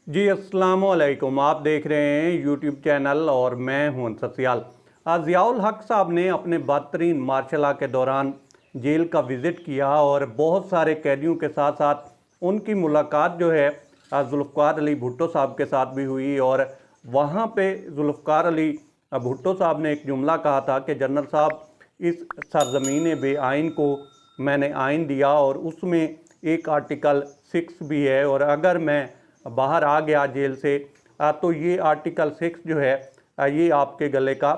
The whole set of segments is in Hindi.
जी अस्सलाम वालेकुम। आप देख रहे हैं यूट्यूब चैनल और मैं हूं ससियाल। ज़ियाउल हक साहब ने अपने बदतरीन मार्शल लॉ के दौरान जेल का विज़िट किया और बहुत सारे कैदियों के साथ साथ उनकी मुलाकात जो है जुल्फ़िकार अली भुट्टो साहब के साथ भी हुई। और वहाँ पे जुल्फ़िकार अली भुट्टो साहब ने एक जुमला कहा था कि जनरल साहब, इस सरज़मीन बेआइन को मैंने आइन दिया और उसमें एक आर्टिकल 6 भी है, और अगर मैं बाहर आ गया जेल से तो ये आर्टिकल 6 जो है ये आपके गले का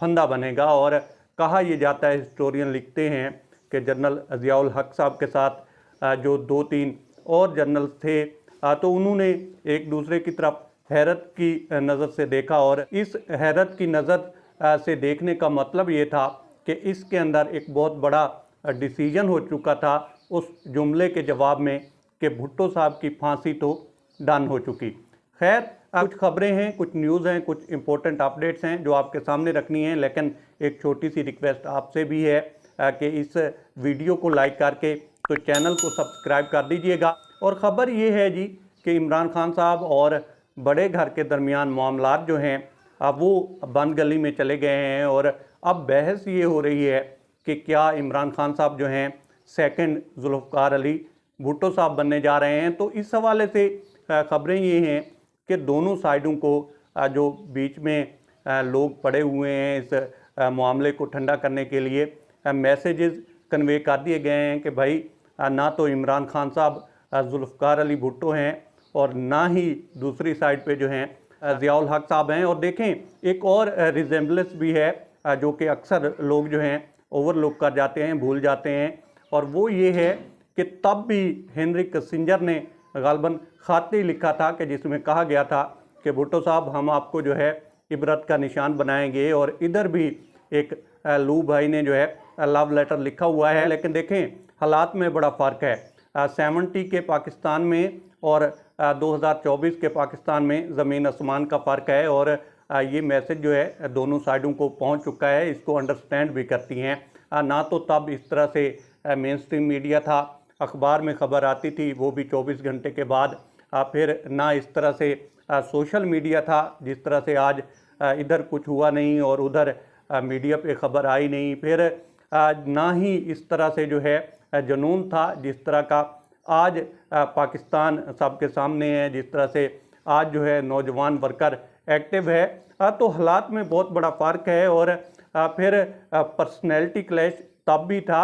फंदा बनेगा। और कहा यह जाता है, हिस्टोरियन लिखते हैं कि जनरल ज़ियाउल हक साहब के साथ जो 2-3 और जनरल थे तो उन्होंने एक दूसरे की तरफ हैरत की नज़र से देखा, और इस हैरत की नज़र से देखने का मतलब ये था कि इसके अंदर एक बहुत बड़ा डिसीजन हो चुका था उस जुमले के जवाब में कि भुट्टो साहब की फांसी तो डन हो चुकी। खैर, कुछ खबरें हैं, कुछ न्यूज़ हैं, कुछ इंपॉर्टेंट अपडेट्स हैं जो आपके सामने रखनी है, लेकिन एक छोटी सी रिक्वेस्ट आपसे भी है कि इस वीडियो को लाइक करके तो चैनल को सब्सक्राइब कर दीजिएगा। और ख़बर ये है जी कि इमरान खान साहब और बड़े घर के दरमियान मामलात जो हैं अब वो बंद गली में चले गए हैं, और अब बहस ये हो रही है कि क्या इमरान खान साहब जो हैं सेकंड जुल्फ़िकार अली भुट्टो साहब बनने जा रहे हैं। तो इस हवाले से ख़बरें ये हैं कि दोनों साइडों को जो बीच में लोग पड़े हुए हैं इस मामले को ठंडा करने के लिए मैसेजेस कन्वे कर दिए गए हैं कि भाई ना तो इमरान खान साहब जुल्फ़िकार अली भुट्टो हैं और ना ही दूसरी साइड पे जो हैं ज़ियाउल हक साहब हैं। और देखें, एक और रिजेम्बलेंस भी है जो कि अक्सर लोग जो हैं ओवरलुक कर जाते हैं, भूल जाते हैं, और वो ये है कि तब भी हेनरी किसिंजर ने गालबन ख़त लिखा था कि जिसमें कहा गया था कि भुट्टो साहब, हम आपको जो है इबरत का निशान बनाएंगे। और इधर भी एक लू भाई ने जो है लव लेटर लिखा हुआ है। लेकिन देखें, हालात में बड़ा फ़र्क है। 70 के पाकिस्तान में और 2024 के पाकिस्तान में ज़मीन आसमान का फ़र्क है, और ये मैसेज जो है दोनों साइडों को पहुंच चुका है, इसको अंडरस्टैंड भी करती हैं। ना तो तब इस तरह से मेन स्ट्रीम मीडिया था, अखबार में ख़बर आती थी वो भी 24 घंटे के बाद, फिर ना इस तरह से सोशल मीडिया था जिस तरह से आज इधर कुछ हुआ नहीं और उधर मीडिया पे ख़बर आई नहीं, फिर ना ही इस तरह से जो है जुनून था जिस तरह का आज पाकिस्तान सबके सामने है, जिस तरह से आज जो है नौजवान वर्कर एक्टिव है। तो हालात में बहुत बड़ा फ़र्क है। और फिर पर्सनैलिटी क्लैश तब भी था,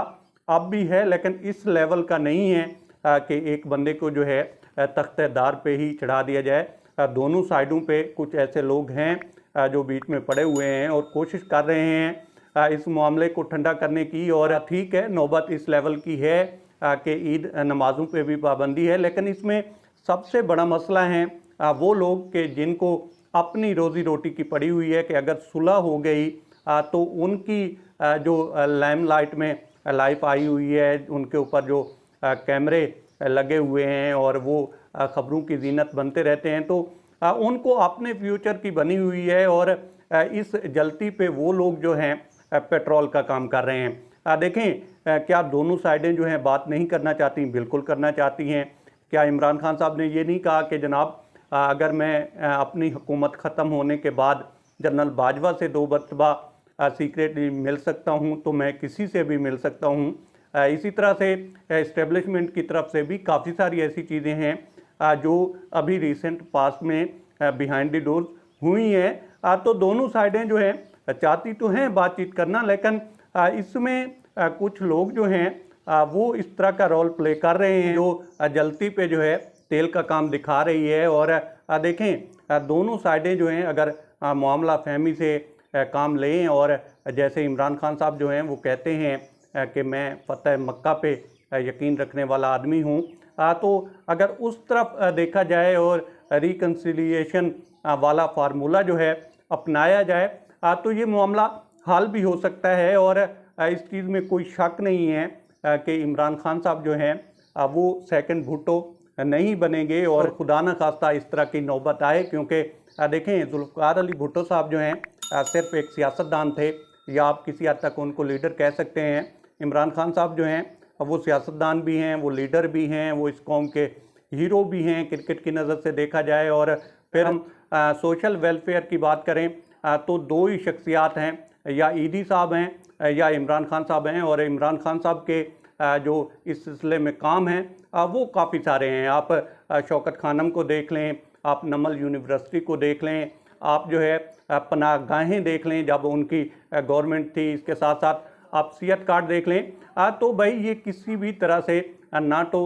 अब भी है, लेकिन इस लेवल का नहीं है कि एक बंदे को जो है तख्तेदार पे ही चढ़ा दिया जाए। दोनों साइडों पे कुछ ऐसे लोग हैं जो बीच में पड़े हुए हैं और कोशिश कर रहे हैं इस मामले को ठंडा करने की। और ठीक है, नौबत इस लेवल की है कि ईद नमाज़ों पे भी पाबंदी है, लेकिन इसमें सबसे बड़ा मसला है वो लोग कि जिनको अपनी रोज़ी रोटी की पड़ी हुई है कि अगर सुलह हो गई तो उनकी जो लाइमलाइट में लाइफ आई हुई है, उनके ऊपर जो कैमरे लगे हुए हैं और वो ख़बरों की जीनत बनते रहते हैं, तो उनको अपने फ्यूचर की बनी हुई है। और इस जलती पे वो लोग जो हैं पेट्रोल का काम कर रहे हैं। देखें, क्या दोनों साइडें जो हैं बात नहीं करना चाहती? बिल्कुल करना चाहती हैं। क्या इमरान खान साहब ने ये नहीं कहा कि जनाब, अगर मैं अपनी हुकूमत ख़त्म होने के बाद जनरल बाजवा से 2 मरतबा सीक्रेटली मिल सकता हूँ तो मैं किसी से भी मिल सकता हूँ? इसी तरह से इस्टेब्लिशमेंट की तरफ से भी काफ़ी सारी ऐसी चीज़ें हैं जो अभी रिसेंट पास्ट में बिहाइंड द डोर्स हुई हैं। तो दोनों साइडें जो हैं चाहती तो हैं बातचीत करना, लेकिन इसमें कुछ लोग जो हैं वो इस तरह का रोल प्ले कर रहे हैं जो जलती पे जो है तेल का काम दिखा रही है। और देखें, दोनों साइडें जो हैं अगर मामला फहमी से काम लें, और जैसे इमरान खान साहब जो हैं वो कहते हैं कि मैं फ़तह मक्का पे यकीन रखने वाला आदमी हूँ, तो अगर उस तरफ देखा जाए और रिकन्सिलिएशन वाला फार्मूला जो है अपनाया जाए तो ये मामला हल भी हो सकता है। और इस चीज़ में कोई शक नहीं है कि इमरान खान साहब जो हैं वो सेकंड भुट्टो नहीं बनेंगे और खुदा न खास्ता इस तरह की नौबत आए, क्योंकि देखें, जुल्फ़िकार अली भुट्टो साहब जो हैं सिर्फ एक सियासतदान थे, या आप किसी हद तक उनको लीडर कह सकते हैं। इमरान खान साहब जो हैं वो सियासतदान भी हैं, वो लीडर भी हैं, वो इस कौम के हीरो भी हैं क्रिकेट की नज़र से देखा जाए। और फिर हम सोशल वेलफेयर की बात करें तो दो ही शख्सियात हैं, या ईदी साहब हैं या इमरान खान साहब हैं। और इमरान खान साहब के जो इस सिलसिले में काम हैं वो काफ़ी सारे हैं। आप शौकत खानम को देख लें, आप नमल यूनिवर्सिटी को देख लें, आप जो है पनाहगाहें देख लें जब उनकी गवर्नमेंट थी, इसके साथ साथ आप सियत कार्ड देख लें। तो भाई ये किसी भी तरह से ना तो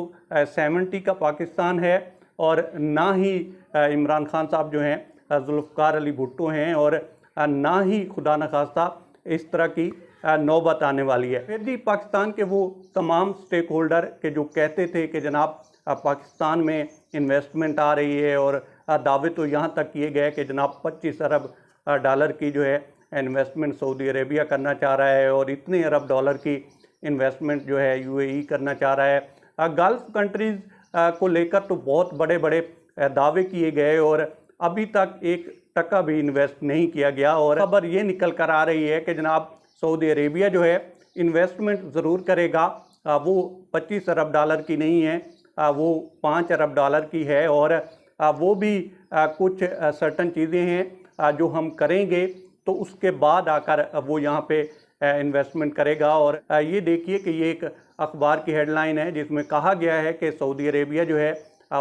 70 का पाकिस्तान है और ना ही इमरान खान साहब जो हैं जुल्फ़िकार अली भुट्टो हैं, और ना ही खुदा न खास्ता इस तरह की नौबत आने वाली है। फिर भी पाकिस्तान के वो तमाम स्टेक होल्डर के जो कहते थे कि जनाब पाकिस्तान में इन्वेस्टमेंट आ रही है, और दावे तो यहाँ तक किए गए कि जनाब 25 अरब डॉलर की जो है इन्वेस्टमेंट सऊदी अरेबिया करना चाह रहा है, और इतने अरब डॉलर की इन्वेस्टमेंट जो है यूएई करना चाह रहा है। गल्फ़ कंट्रीज़ को लेकर तो बहुत बड़े बड़े दावे किए गए, और अभी तक 1 टका भी इन्वेस्ट नहीं किया गया। और खबर ये निकल कर आ रही है कि जनाब सऊदी अरेबिया जो है इन्वेस्टमेंट ज़रूर करेगा, वो 25 अरब डॉलर की नहीं है, वो 5 अरब डॉलर की है। और वो भी कुछ सर्टन चीज़ें हैं जो हम करेंगे तो उसके बाद आकर वो यहाँ पे इन्वेस्टमेंट करेगा। और ये देखिए कि ये एक अखबार की हेडलाइन है जिसमें कहा गया है कि सऊदी अरेबिया जो है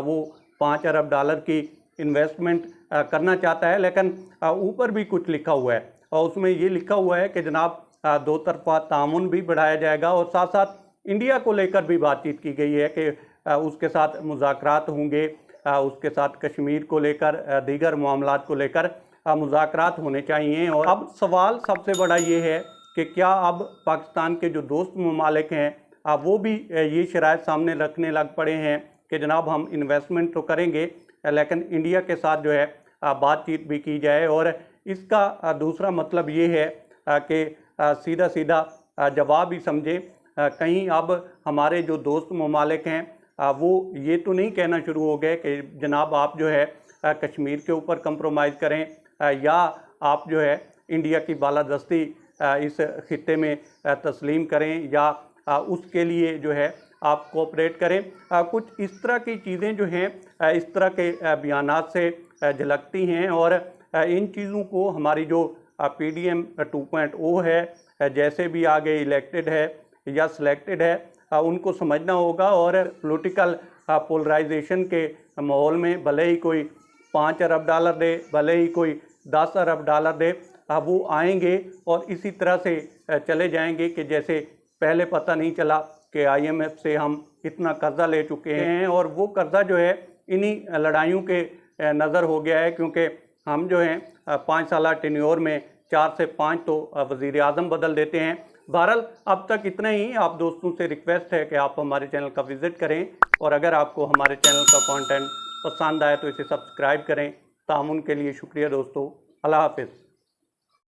वो 5 अरब डॉलर की इन्वेस्टमेंट करना चाहता है। लेकिन ऊपर भी कुछ लिखा हुआ है, और उसमें ये लिखा हुआ है कि जनाब दो तरफा तामुन भी बढ़ाया जाएगा, और साथ साथ इंडिया को लेकर भी बातचीत की गई है कि उसके साथ मुज़ाकरात होंगे, उसके साथ कश्मीर को लेकर दीगर मामलात को लेकर मुज़ाकरात होने चाहिए। और अब सवाल सबसे बड़ा ये है कि क्या अब पाकिस्तान के जो दोस्त ममालिक हैं वो भी ये शराइत सामने रखने लग पड़े हैं कि जनाब हम इन्वेस्टमेंट तो करेंगे लेकिन इंडिया के साथ जो है बातचीत भी की जाए। और इसका दूसरा मतलब ये है कि सीधा सीधा जवाब ही समझे, कहीं अब हमारे जो दोस्त ममालिक हैं वो ये तो नहीं कहना शुरू हो गए कि जनाब आप जो है कश्मीर के ऊपर कंप्रोमाइज़ करें, या आप जो है इंडिया की बालादस्ती इस खित्ते में तस्लीम करें, या उसके लिए जो है आप कोऑपरेट करें। कुछ इस तरह की चीज़ें जो हैं इस तरह के बयानात से झलकती हैं। और इन चीज़ों को हमारी जो PDM 2.0 है, जैसे भी आगे इलेक्टेड है या सिलेक्टेड है, उनको समझना होगा। और पॉलिटिकल पोलराइजेशन के माहौल में भले ही कोई 5 अरब डॉलर दे, भले ही कोई 10 अरब डॉलर दे, वो आएंगे और इसी तरह से चले जाएंगे कि जैसे पहले पता नहीं चला कि IMF से हम इतना कर्जा ले चुके हैं। और वो कर्जा जो है इन्हीं लड़ाइयों के नज़र हो गया है, क्योंकि हम जो हैं 5 साल टेन्योर में 4 से 5 तो वज़ीर आज़म बदल देते हैं। बहरहाल अब तक इतना ही। आप दोस्तों से रिक्वेस्ट है कि आप हमारे चैनल का विज़िट करें, और अगर आपको हमारे चैनल का कंटेंट पसंद आए तो इसे सब्सक्राइब करें। तामुन के लिए शुक्रिया दोस्तों। अल्लाह हाफ़िज़।